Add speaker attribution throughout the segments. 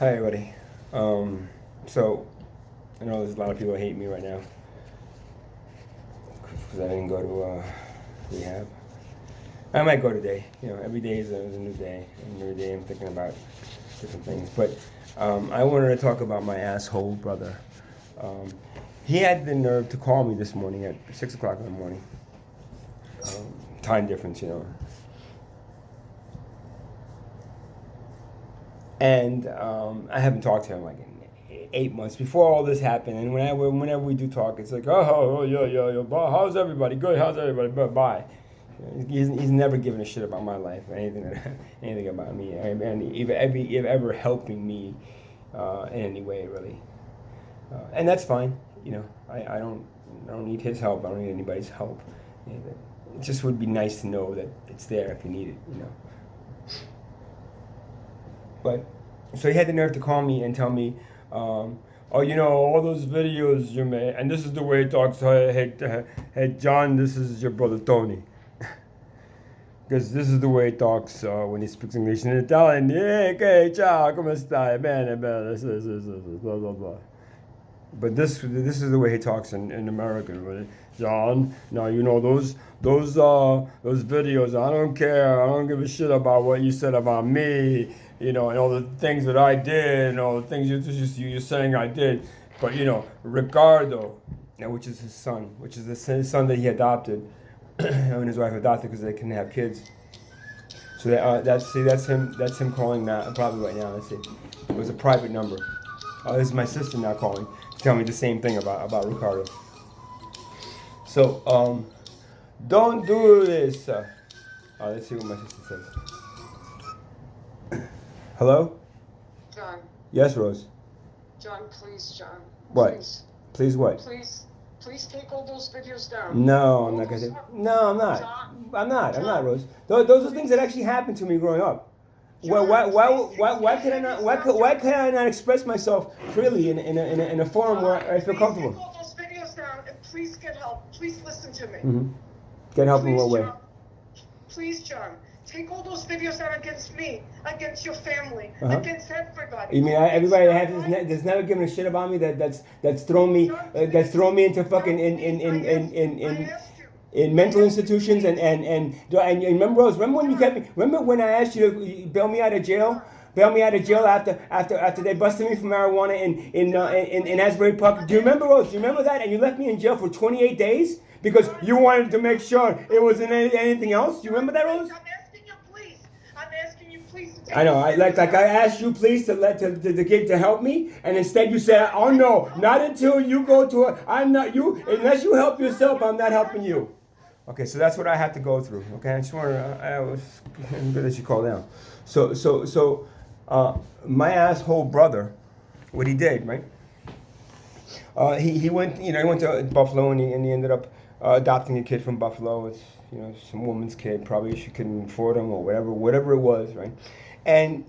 Speaker 1: Hi, everybody. So, I know there's a lot of people that hate me right now because I didn't go to rehab. I might go today. Every day is a new day, and every day I'm thinking about different things. But I wanted to talk about my asshole brother. Um, he had the nerve to call me this morning at 6 o'clock in the morning. Time difference. And I haven't talked to him like in 8 months before all this happened. And whenever we do talk, it's like, oh yeah, how's everybody? Good, how's everybody? Bye. He's never given a shit about my life or anything about me, and if ever helping me in any way really. And that's fine. I don't need his help. I don't need anybody's help. It just would be nice to know that it's there if you need it. But so he had the nerve to call me and tell me, oh, all those videos you made, and this is the way he talks. Hey, John, this is your brother Tony. Because this is the way he talks when he speaks English in Italian. Yeah, okay, ciao, come stai? Bene, blah, blah, blah. But this is the way he talks in American. Really. John, now those videos. I don't care. I don't give a shit about what you said about me. And all the things that I did, and all the things you're saying I did. But Ricardo, which is his son, which is his son that he adopted, and his wife adopted because they couldn't have kids. So that's him. That's him calling now, probably right now. Let's see. It was a private number. This is my sister now calling to tell me the same thing about Ricardo. So don't do this. Let's see what my sister says. Hello?
Speaker 2: John.
Speaker 1: Yes, Rose.
Speaker 2: John, please, John.
Speaker 1: What?
Speaker 2: Please.
Speaker 1: Please what?
Speaker 2: Please take all those videos down.
Speaker 1: No, I'm not gonna do. No, I'm not.
Speaker 2: John,
Speaker 1: I'm not,
Speaker 2: John,
Speaker 1: Rose. Those are things that actually happened to me growing up.
Speaker 2: John,
Speaker 1: Why can I not express myself freely in a forum
Speaker 2: John,
Speaker 1: where I feel comfortable?
Speaker 2: Take all those videos down and please get help. Please listen to me.
Speaker 1: Mm-hmm. Get help in what way?
Speaker 2: John, please, John. Take all those videos out against me, against your family, against everybody.
Speaker 1: You mean everybody that's never given a shit about me that's thrown me into fucking in mental institutions and remember Rose, remember when you kept me, remember when I asked you to bail me out of jail after they busted me for marijuana in Asbury Park? Do you remember, Rose? Do you remember that? And you left me in jail for 28 days because you wanted to make sure it wasn't anything else. Do you remember that, Rose?
Speaker 2: I'm asking you please to take
Speaker 1: I know. I asked you please to help me, and instead you said, "Oh no, not until you go to a. I'm not you unless you help yourself. I'm not helping you." Okay, so that's what I have to go through. Okay, I just want to. I was good that you called down. So, my asshole brother, what he did, right? He went. He went to Buffalo, and he ended up adopting a kid from Buffalo. It's some woman's kid. Probably she couldn't afford him or whatever it was, right? And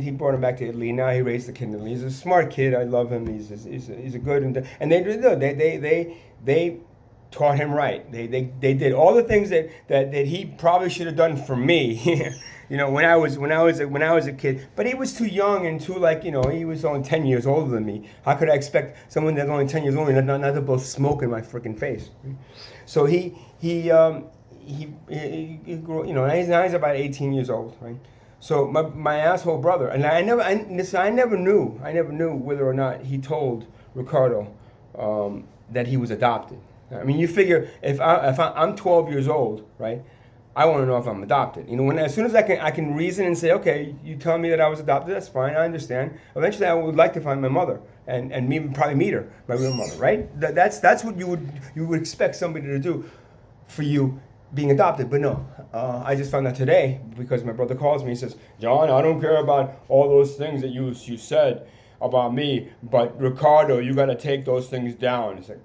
Speaker 1: he brought him back to Italy. Now he raised the kid in Italy. He's a smart kid. I love him. He's a good and they taught him right. They did all the things that he probably should have done for me. When I was a kid. But he was too young and too he was only 10 years older than me. How could I expect someone that's only 10 years older not to blow smoke in my freaking face? So he grew. Now he's about 18 years old, right? So my asshole brother, and I never knew whether or not he told Ricardo that he was adopted. I mean, you figure if I'm 12 years old, right? I want to know if I'm adopted. As soon as I can reason and say, okay, you tell me that I was adopted, that's fine, I understand. Eventually, I would like to find my mother and probably meet her, my real mother, right? That's what you would expect somebody to do for you being adopted. But no, I just found out today because my brother calls me and says, John, I don't care about all those things that you said about me, but Ricardo, you got to take those things down. It's like,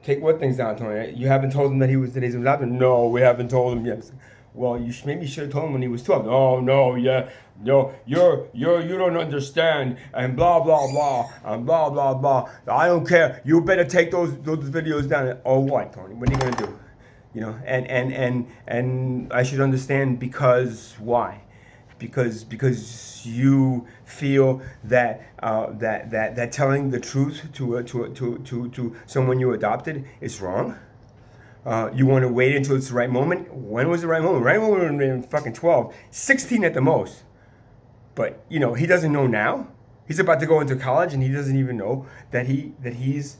Speaker 1: take what things down, Tony? You haven't told him that he's adopted? No, we haven't told him yet. Well, maybe you should have told him when he was 12. No, yeah, no, you don't understand, and blah blah blah, and blah blah blah. I don't care. You better take those videos down. Oh, what, Tony? What are you gonna do? And I should understand because why? because you feel that that telling the truth to someone you adopted is wrong. You want to wait until it's the right moment. When was the right moment? Right moment when we were fucking 12, 16 at the most. But he doesn't know now. He's about to go into college and he doesn't even know that he's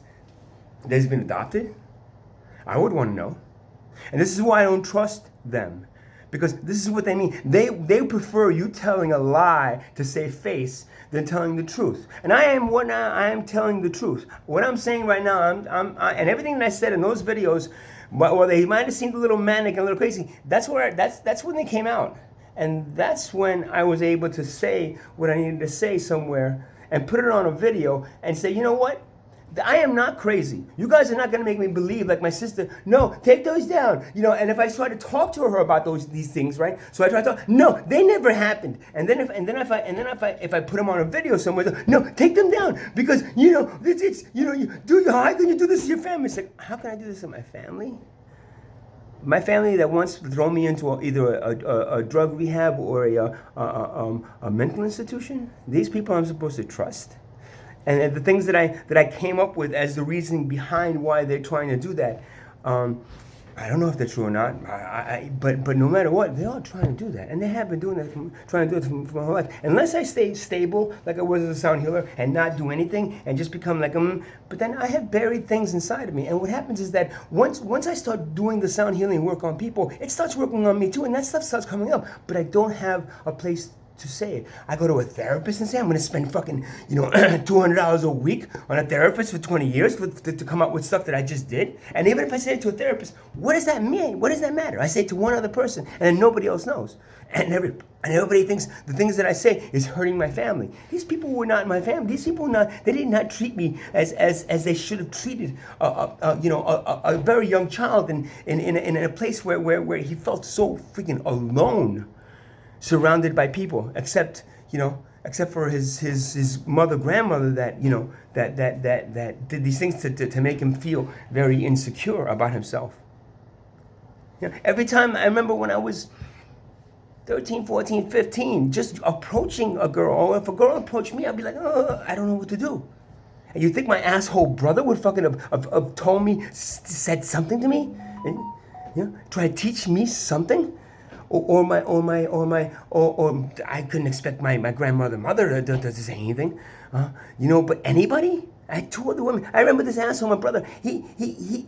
Speaker 1: been adopted. I would want to know. And this is why I don't trust them. Because this is what they mean. They prefer you telling a lie to save face than telling the truth. And I am telling the truth. What I'm saying right now, and everything that I said in those videos, well, they might have seemed a little manic and a little crazy. That's when they came out. And that's when I was able to say what I needed to say somewhere and put it on a video and say, you know what? I am not crazy. You guys are not going to make me believe like my sister. No, take those down. And if I try to talk to her about these things, right? So I try to talk. No, they never happened. And then if I put them on a video somewhere, no, take them down because it's how can you do this to your family? It's like, how can I do this to my family? My family that wants to throw me into either a drug rehab or a mental institution. These people I'm supposed to trust. And the things that I came up with as the reasoning behind why they're trying to do that, I don't know if they're true or not. But no matter what, they are trying to do that, and they have been doing that, trying to do it for my whole life. Unless I stay stable, like I was as a sound healer, and not do anything, and just become like but then I have buried things inside of me. And what happens is that once I start doing the sound healing work on people, it starts working on me too, and that stuff starts coming up. But I don't have a place to say it. I go to a therapist and say I'm going to spend fucking $200 a week on a therapist for 20 years to come up with stuff that I just did. And even if I say it to a therapist, what does that mean? What does that matter? I say it to one other person and then nobody else knows. And everybody thinks the things that I say is hurting my family. These people were not my family. These people they did not treat me as they should have treated a very young child in a place where he felt so freaking alone. Surrounded by people, except for his grandmother that did these things to make him feel very insecure about himself. Every time I remember when I was 13, 14, 15, just approaching a girl, or if a girl approached me, I'd be like, oh, I don't know what to do. And you think my asshole brother would fucking have told me, said something to me, and try to teach me something? Or I couldn't expect my mother to say anything, but anybody? I had two other women. I remember this asshole, my brother.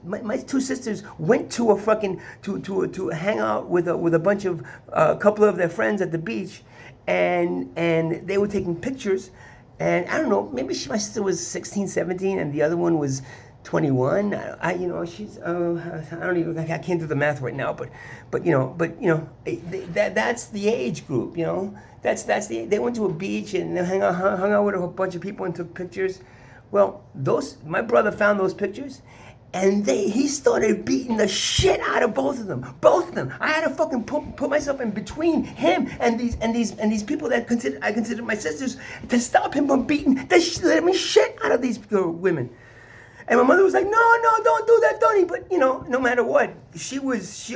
Speaker 1: My two sisters went to a fucking to hang out with a bunch of a couple of their friends at the beach, and they were taking pictures, and I don't know, maybe my sister was 16, 17, and the other one was 21. She's I can't do the math right now, but that's the age group. They went to a beach and they hung out with a bunch of people and took pictures. Well, my brother found those pictures, and he started beating the shit out of both of them. I had to fucking put myself in between him and these people that I considered my sisters to stop him from beating the shit out of these women. And my mother was like, no, don't do that, Tony. But, no matter what, she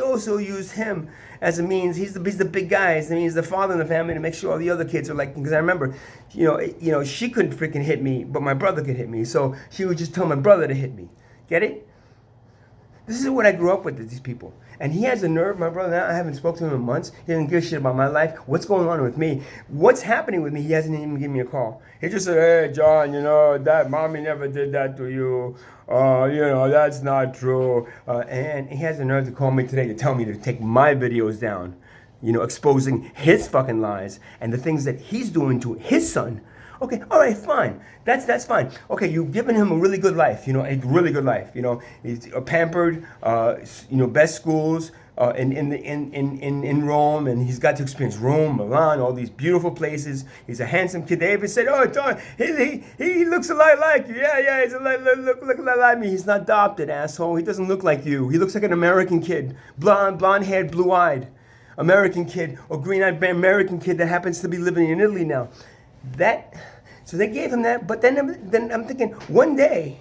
Speaker 1: also used him as a means. He's the big guy. He's the father in the family to make sure all the other kids are like, because I remember, she couldn't freaking hit me, but my brother could hit me. So she would just tell my brother to hit me. Get it? This is what I grew up with these people. And he has a nerve, my brother, I haven't spoken to him in months. He doesn't give a shit about my life. What's going on with me? What's happening with me? He hasn't even given me a call. He just said, hey, John, that mommy never did that to you. That's not true. And he has the nerve to call me today to tell me to take my videos down, exposing his fucking lies and the things that he's doing to his son. Okay, all right, fine. That's fine. Okay, you've given him a really good life, a really good life. He's pampered, best schools in Rome, and he's got to experience Rome, Milan, all these beautiful places. He's a handsome kid. They even said, oh, Don, he looks a lot like you. Yeah, he's look a lot like me. He's not adopted, asshole. He doesn't look like you. He looks like an American kid, blonde-haired, blue-eyed American kid, or green-eyed American kid that happens to be living in Italy now. So they gave him that, but then I'm thinking one day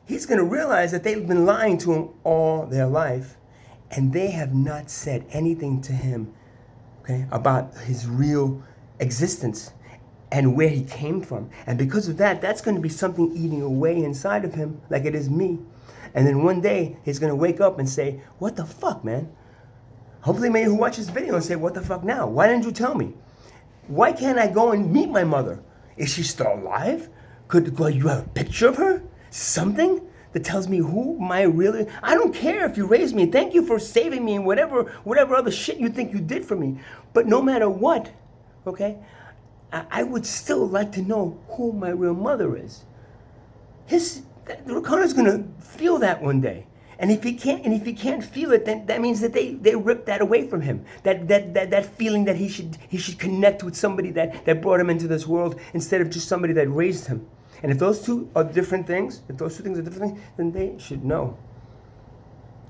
Speaker 1: he's going to realize that they've been lying to him all their life, and they have not said anything to him okay, about his real existence and where he came from. And because of that, that's going to be something eating away inside of him like it is me. And then one day, he's going to wake up and say, what the fuck, man? Hopefully maybe he'll watch this video and say, what the fuck now? Why didn't you tell me? Why can't I go and meet my mother? Is she still alive? Could you have a picture of her? Something that tells me who my really... I don't care if you raised me. Thank you for saving me and whatever other shit you think you did for me. But no matter what, okay, I would still like to know who my real mother is. Ricardo's gonna feel that one day. And if he can't feel it, then that means that they ripped that away from him. That feeling that he should connect with somebody that brought him into this world instead of just somebody that raised him. And if those two are different things, then they should know.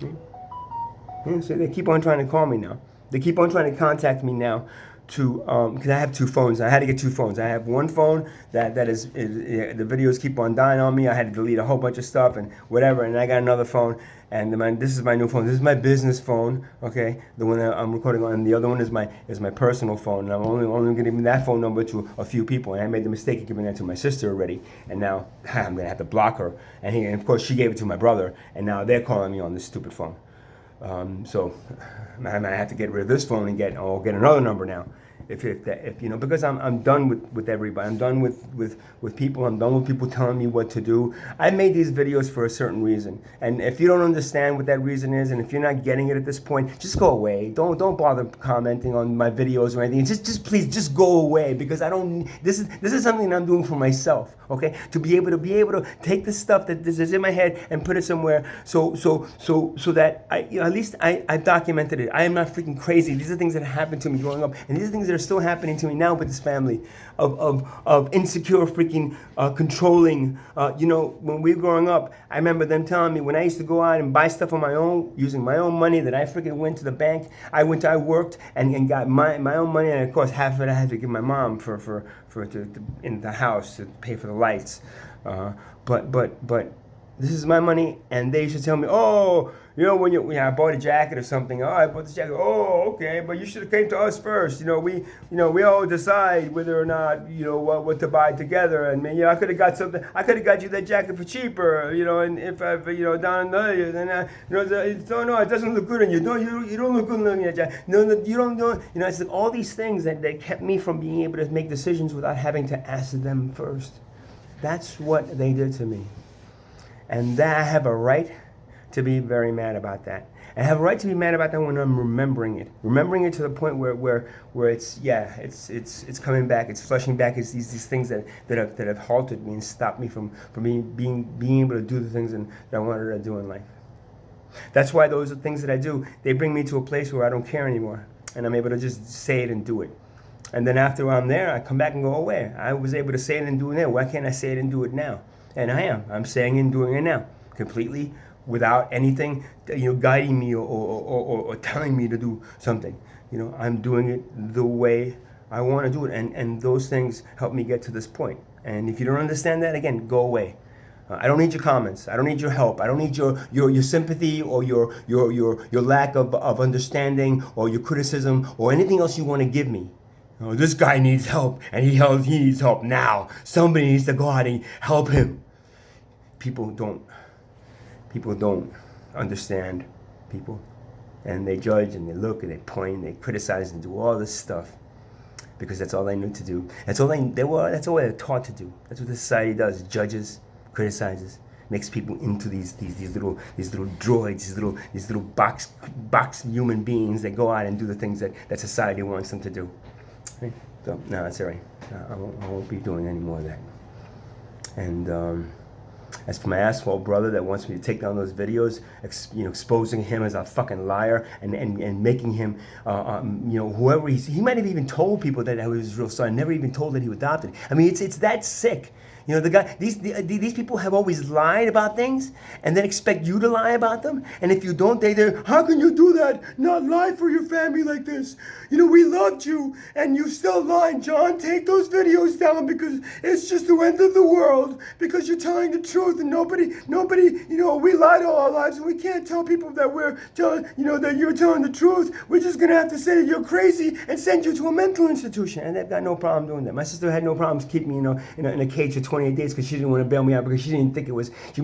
Speaker 1: Yeah, so they keep on trying to call me now. They keep on trying to contact me now because I have two phones. I had to get two phones. I have one phone that is the videos keep on dying on me. I had to delete a whole bunch of stuff and whatever. And I got another phone, and this is my new phone. This is my business phone, okay? The one that I'm recording on. And the other one is my personal phone. And I'm only going to give that phone number to a few people. And I made the mistake of giving that to my sister already. And now I'm going to have to block her. And of course she gave it to my brother. And now they're calling me on this stupid phone. So I have to get rid of this phone and get another number now. If you know, because I'm done with everybody. I'm done with people. I'm done with people telling me what to do. I made these videos for a certain reason, and if you don't understand what that reason is, and if you're not getting it at this point, just go away. Don't bother commenting on my videos or anything. Just please just go away, because I don't. This is something I'm doing for myself. Okay, to be able to take the stuff that is in my head and put it somewhere, so that at least I've documented it. I am not freaking crazy. These are things that happened to me growing up, and these are things that are still happening to me now with this family of insecure freaking controlling. When we were growing up, I remember them telling me when I used to go out and buy stuff on my own, using my own money that I freaking went to the bank. I worked and got my own money, and of course half of it I had to give my mom for in the house to pay for the lights. But this is my money, and they should tell me, oh, when I bought a jacket or something, I bought this jacket. Oh, okay, but you should have came to us first. We all decide whether or not what to buy together. And I could have got something. I could have got you that jacket for cheaper. And if I down in the then no, it doesn't look good on you. No, you don't look good on your jacket. No, you don't. It's like all these things that kept me from being able to make decisions without having to ask them first. That's what they did to me. And that I have a right to be very mad about that. I have a right to be mad about that when I'm remembering it to the point where it's coming back, it's flushing back. It's these things that have halted me and stopped me from being able to do the things that I wanted to do in life. That's why those are things that I do. They bring me to a place where I don't care anymore, and I'm able to just say it and do it. And then after I'm there, I come back and go, oh, wait, I was able to say it and do it there. Why can't I say it and do it now? And I am. I'm saying and doing it now, completely without anything, guiding me or telling me to do something. I'm doing it the way I want to do it, and those things help me get to this point. And if you don't understand that, again, go away. I don't need your comments. I don't need your help. I don't need your sympathy or your lack of understanding or your criticism or anything else you want to give me. This guy needs help, and he needs help now. Somebody needs to go out and help him. People don't understand people, and they judge and they look and they point and they criticize and do all this stuff because that's all they knew to do. That's all they're taught to do. That's what the society does. Judges, criticizes, makes people into these little droids, these little box human beings that go out and do the things that society wants them to do. Right? So no, that's all right. I won't be doing any more of that. And as for my asshole brother that wants me to take down those videos, exposing him as a fucking liar and making him, whoever he might have even told people that I was his real son, never even told that he was adopted. I mean, it's that sick. You know, these people have always lied about things and then expect you to lie about them. And if you don't, they're, how can you do that? Not lie for your family like this. You know, we loved you and you still lied, John. Take those videos down because it's just the end of the world because you're telling the truth and nobody, you know, we lied all our lives and we can't tell people that we're telling, you know, that you're telling the truth. We're just going to have to say that you're crazy and send you to a mental institution. And they've got no problem doing that. My sister had no problems keeping me, you know, in a cage for 28 days because she didn't want to bail me out because she didn't think it was, she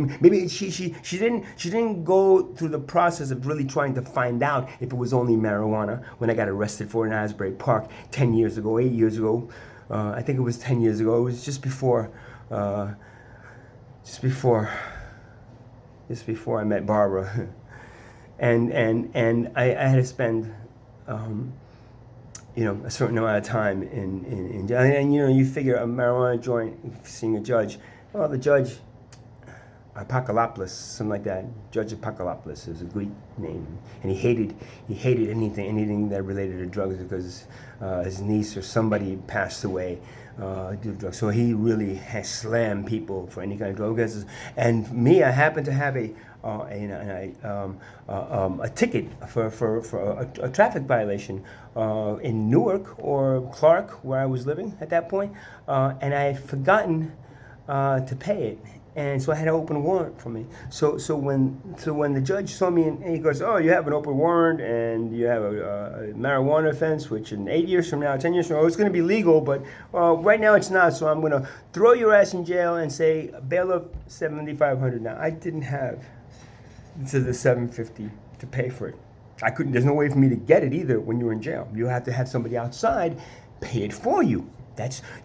Speaker 1: didn't go through the process of really trying to find out if it was only marijuana when I got arrested for it in Asbury Park 10 years ago, 8 years ago. I think it was 10 years ago. It was just before I met Barbara. and I had to spend, you know, a certain amount of time in jail. And you know, you figure a marijuana joint, seeing a judge, well, the judge, Apocalypse, something like that. Judge Apocalypse is a Greek name, and he hated anything that related to drugs because his niece or somebody passed away due to drugs. So he really has slammed people for any kind of drug cases. And me, I happen to have a ticket for a traffic violation in Newark or Clark, where I was living at that point, and I had forgotten to pay it. And so I had an open warrant for me. So when the judge saw me and he goes, oh, you have an open warrant and you have a marijuana offense, which in 8 years from now, 10 years from now, it's going to be legal, but right now it's not. So I'm going to throw your ass in jail and say bail of $7,500. Now I didn't have to the $750 to pay for it. I couldn't. There's no way for me to get it either when you're in jail. You have to have somebody outside pay it for you.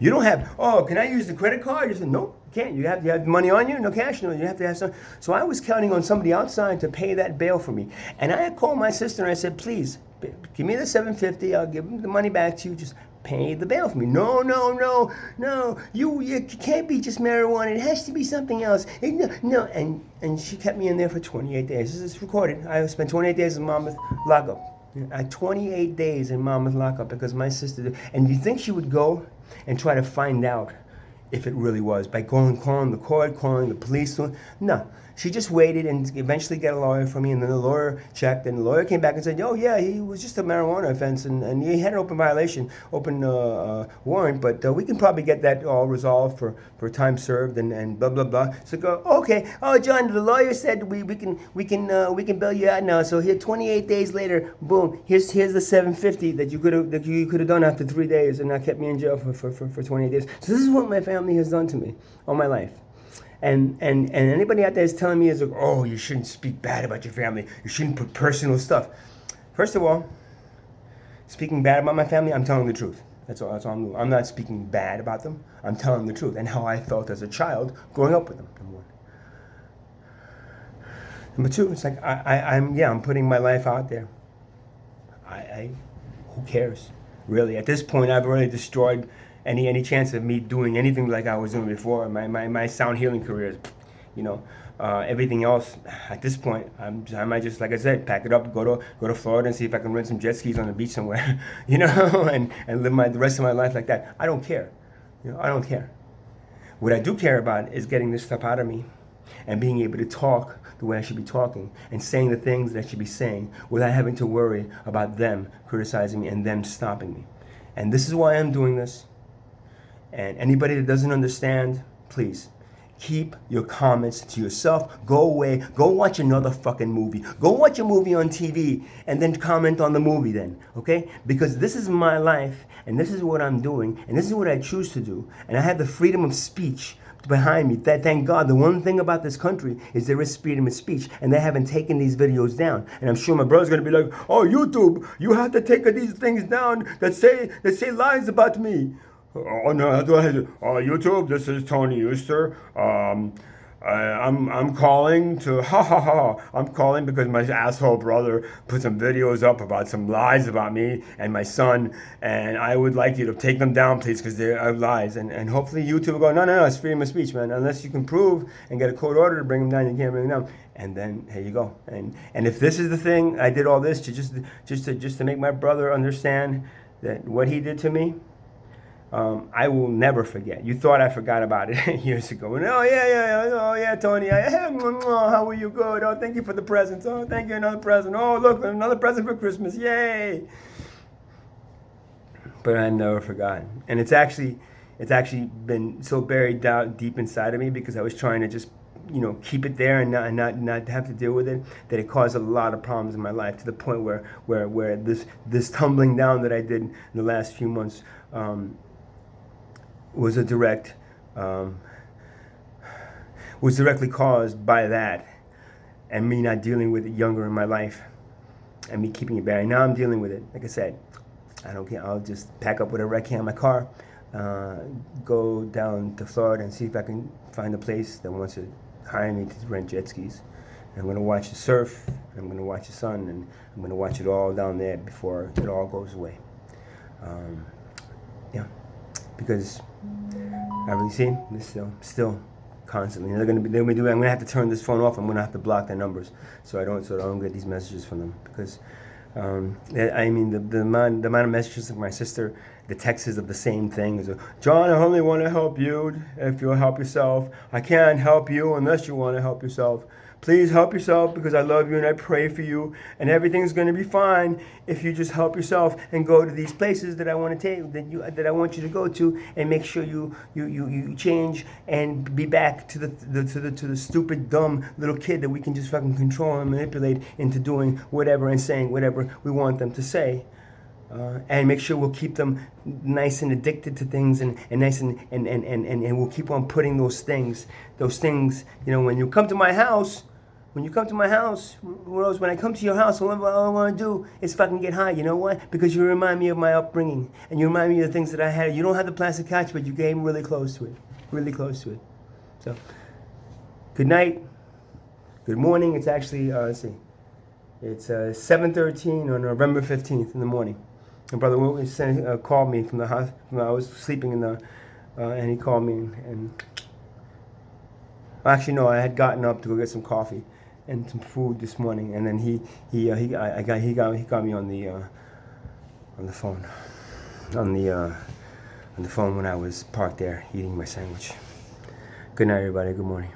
Speaker 1: You don't have, oh, can I use the credit card? You said, no, you can't. You have money on you, no cash, no, you have to have some. So I was counting on somebody outside to pay that bail for me. And I had called my sister and I said, please, give me the $750, I'll give the money back to you, just pay the bail for me. No, you can't be just marijuana, it has to be something else. No, and she kept me in there for 28 days. This is recorded. I spent 28 days in Monmouth lockup. I had 28 days in Monmouth lockup because my sister did. And you think she would go and try to find out if it really was by calling the court, calling the police? No. She just waited and eventually got a lawyer for me, and then the lawyer checked, and the lawyer came back and said, oh, yeah, he was just a marijuana offense, and he had an open warrant, but we can probably get that all resolved for time served and blah, blah, blah. So go, okay, oh, John, the lawyer said we can bail you out now, so here 28 days later, boom, here's the $750 that you could have done after 3 days and not kept me in jail for 28 days. So this is what my family has done to me all my life. And anybody out there is telling me is like, oh, you shouldn't speak bad about your family. You shouldn't put personal stuff. First of all, speaking bad about my family, I'm telling the truth. That's all I'm doing. I'm not speaking bad about them. I'm telling the truth and how I felt as a child growing up with them. Number one. Number two, it's like I'm putting my life out there. Who cares? Really, at this point, I've already destroyed any chance of me doing anything like I was doing before. My sound healing career, you know, everything else at this point, I might just, like I said, pack it up, go to Florida and see if I can rent some jet skis on the beach somewhere, you know, and live the rest of my life like that. I don't care, you know, I don't care. What I do care about is getting this stuff out of me and being able to talk the way I should be talking and saying the things that I should be saying without having to worry about them criticizing me and them stopping me. And this is why I'm doing this. And anybody that doesn't understand, please, keep your comments to yourself. Go away. Go watch another fucking movie. Go watch a movie on TV and then comment on the movie then, okay? Because this is my life, and this is what I'm doing, and this is what I choose to do. And I have the freedom of speech behind me. Thank God. The one thing about this country is there is freedom of speech, and they haven't taken these videos down. And I'm sure my brother's gonna be like, oh, YouTube, you have to take these things down that say lies about me. Oh no! YouTube, this is Tony Eustor. I'm calling to I'm calling because my asshole brother put some videos up about some lies about me and my son, and I would like you to take them down, please, because they are lies. And hopefully YouTube will go, no, it's freedom of speech, man. Unless you can prove and get a court order to bring them down, you can't bring them down. And then here you go. And if this is the thing, I did all this to just to make my brother understand that what he did to me. I will never forget. You thought I forgot about it years ago. And, oh yeah, Tony. How are you? Good. Oh, thank you for the presents. Oh, thank you, another present. Oh, look, another present for Christmas. Yay! But I never forgot. And it's actually been so buried down deep inside of me because I was trying to just keep it there and not have to deal with it, that it caused a lot of problems in my life, to the point where this tumbling down that I did in the last few months was directly caused by that, and me not dealing with it younger in my life, and me keeping it buried. Now I'm dealing with it. Like I said, I don't care. I'll just pack up whatever I can in my car, go down to Florida and see if I can find a place that wants to hire me to rent jet skis. And I'm going to watch the surf, and I'm going to watch the sun, and I'm going to watch it all down there before it all goes away. Yeah, because I really see this still constantly. I'm going to have to turn this phone off. I'm going to have to block their numbers so I don't get these messages from them, because I mean, the amount of messages of my sister, the texts of the same thing is, John, I only want to help you if you'll help yourself. I can't help you unless you want to help yourself. Please help yourself, because I love you and I pray for you, and everything's going to be fine if you just help yourself and go to these places that I want to take, that I want you to go to, and make sure you change and be back to the stupid, dumb little kid that we can just fucking control and manipulate into doing whatever and saying whatever we want them to say. And make sure we'll keep them nice and addicted to things, and nice and we'll keep on putting those things, when you come to my house, when I come to your house, all I want to do is fucking get high. You know what? Because you remind me of my upbringing, and you remind me of the things that I had. You don't have the plastic couch, but you came really close to it. So, good night, good morning. It's actually, it's 7:13 on November 15th in the morning. And Brother Will called me from the house. I was sleeping and he called me, and actually no, I had gotten up to go get some coffee and some food this morning, and then he got me on the phone when I was parked there eating my sandwich. Good night, everybody. Good morning.